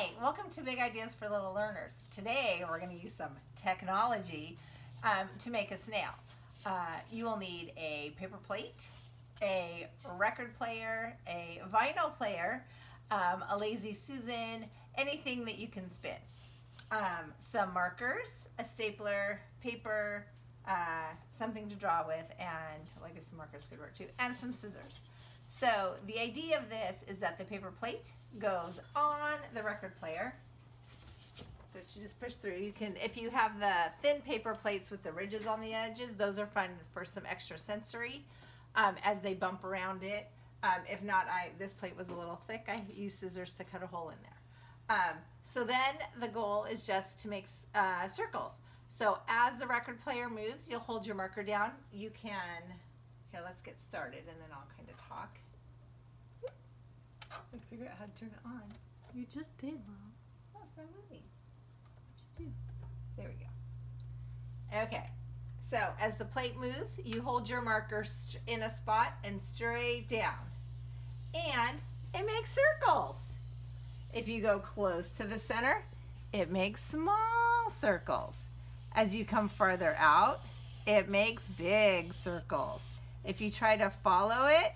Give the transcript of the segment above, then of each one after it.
Hi, welcome to Big Ideas for Little Learners. Today we're going to use some technology to make a snail. You will need a paper plate, a record player, a vinyl player, a Lazy Susan, anything that you can spin. Some markers, a stapler, paper, something to draw with, and well, I guess the markers could work too, and some scissors. So the idea of this is that the paper plate goes on the record player. So you just push through. You can, if you have the thin paper plates with the ridges on the edges, those are fun for some extra sensory as they bump around it. If not, this plate was a little thick. I used scissors to cut a hole in there. So then the goal is just to make circles. So as the record player moves, you'll hold your marker down. You can, here, let's get started and then I'll kind of talk. I figure out how to turn it on. You just did, Mom. Oh, it's not moving. What'd you do? There we go. Okay, so as the plate moves, you hold your marker in a spot and straight down. And it makes circles. If you go close to the center, it makes small circles. As you come farther out, it makes big circles. If you try to follow it,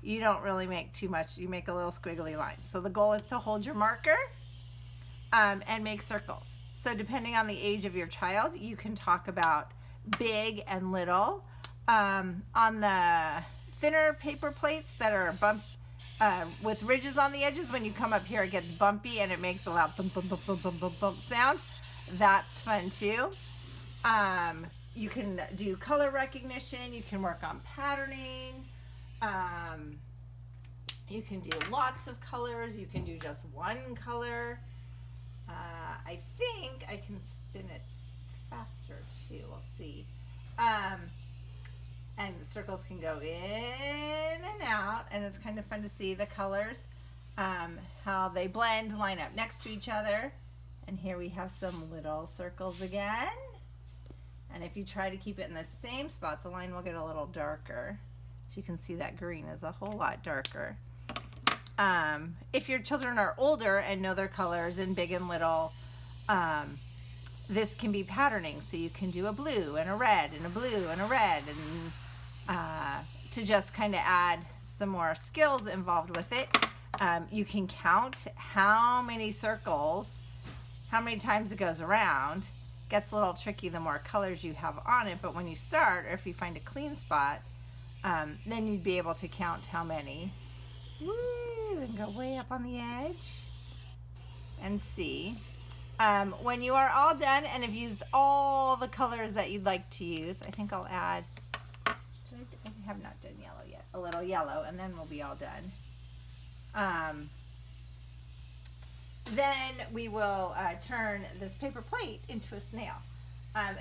you don't really make too much. You make a little squiggly line. So the goal is to hold your marker and make circles. So depending on the age of your child, you can talk about big and little. On the thinner paper plates that are with ridges on the edges, when you come up here, it gets bumpy and it makes a loud bump, bump, bump, bump, bump, bump, bump sound. That's fun too. You can do color recognition. You can work on patterning. You can do lots of colors. You can do just one color. I think I can spin it faster too. We'll see. And the circles can go in and out, and it's kind of fun to see the colors, how they blend, line up next to each other. And here we have some little circles again. And if you try to keep it in the same spot, the line will get a little darker. So you can see that green is a whole lot darker. If your children are older and know their colors in big and little, this can be patterning. So you can do a blue and a red and a blue and a red, and to just kind of add some more skills involved with it. You can count how many circles, how many times it goes around. Gets a little tricky the more colors you have on it, but when you start, or if you find a clean spot, then you'd be able to count how many. Woo, and go way up on the edge and see. When you are all done and have used all the colors that you'd like to use, I think I'll add, I have not done yellow yet, a little yellow, and then we'll be all done. Then we will turn this paper plate into a snail.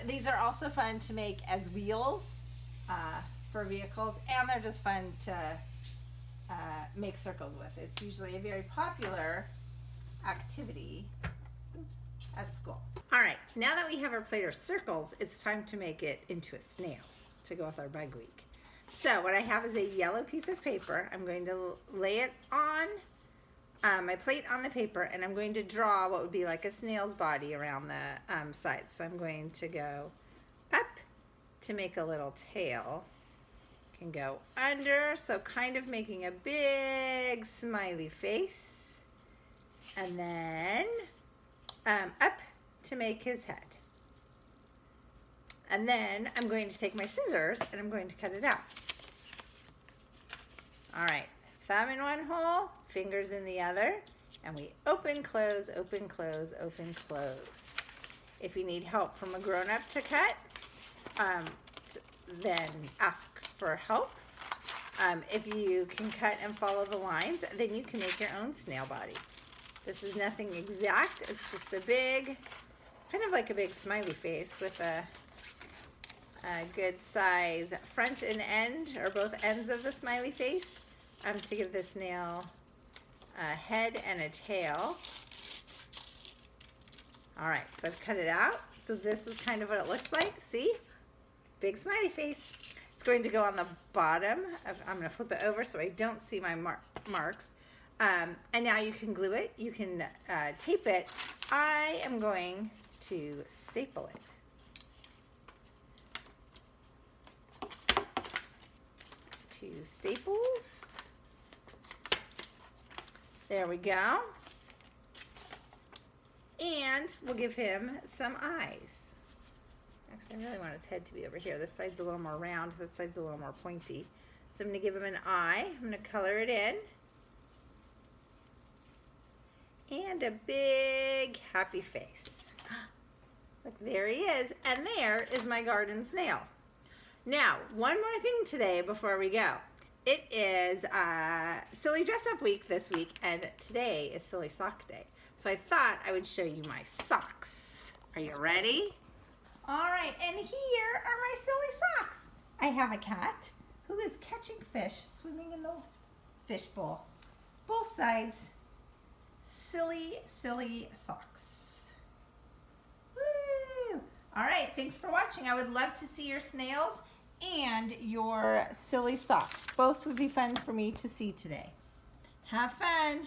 These are also fun to make as wheels for vehicles, and they're just fun to make circles with. It's usually a very popular activity at school. All right, now that we have our plate of circles, it's time to make it into a snail to go with our bug week. So what I have is a yellow piece of paper. I'm going to lay it on my plate on the paper, and I'm going to draw what would be like a snail's body around the sides. So I'm going to go up to make a little tail. Can go under, so kind of making a big smiley face. And then up to make his head. And then I'm going to take my scissors and I'm going to cut it out. All right. Thumb in one hole, fingers in the other, and we open, close, open, close, open, close. If you need help from a grown-up to cut, then ask for help. If you can cut and follow the lines, then you can make your own snail body. This is nothing exact. It's just a big, kind of like a big smiley face with a good size front and end, or both ends of the smiley face. To give this snail a head and a tail. All right, so I've cut it out. So this is kind of what it looks like. See? Big smiley face. It's going to go on the bottom. I'm going to flip it over so I don't see my marks. And now you can glue it, you can tape it. I am going to staple it. Two staples. There we go. And we'll give him some eyes. Actually, I really want his head to be over here. This side's a little more round, that side's a little more pointy. So I'm going to give him an eye. I'm going to color it in. And a big happy face. Look, there he is. And there is my garden snail. Now, one more thing today before we go. It is Silly Dress Up Week this week, and today is Silly Sock Day. So I thought I would show you my socks. Are you ready? All right, and here are my silly socks. I have a cat who is catching fish, swimming in the fish bowl. Both sides, silly, silly socks. Woo! All right, thanks for watching. I would love to see your snails and your silly socks. Both would be fun for me to see today. Have fun.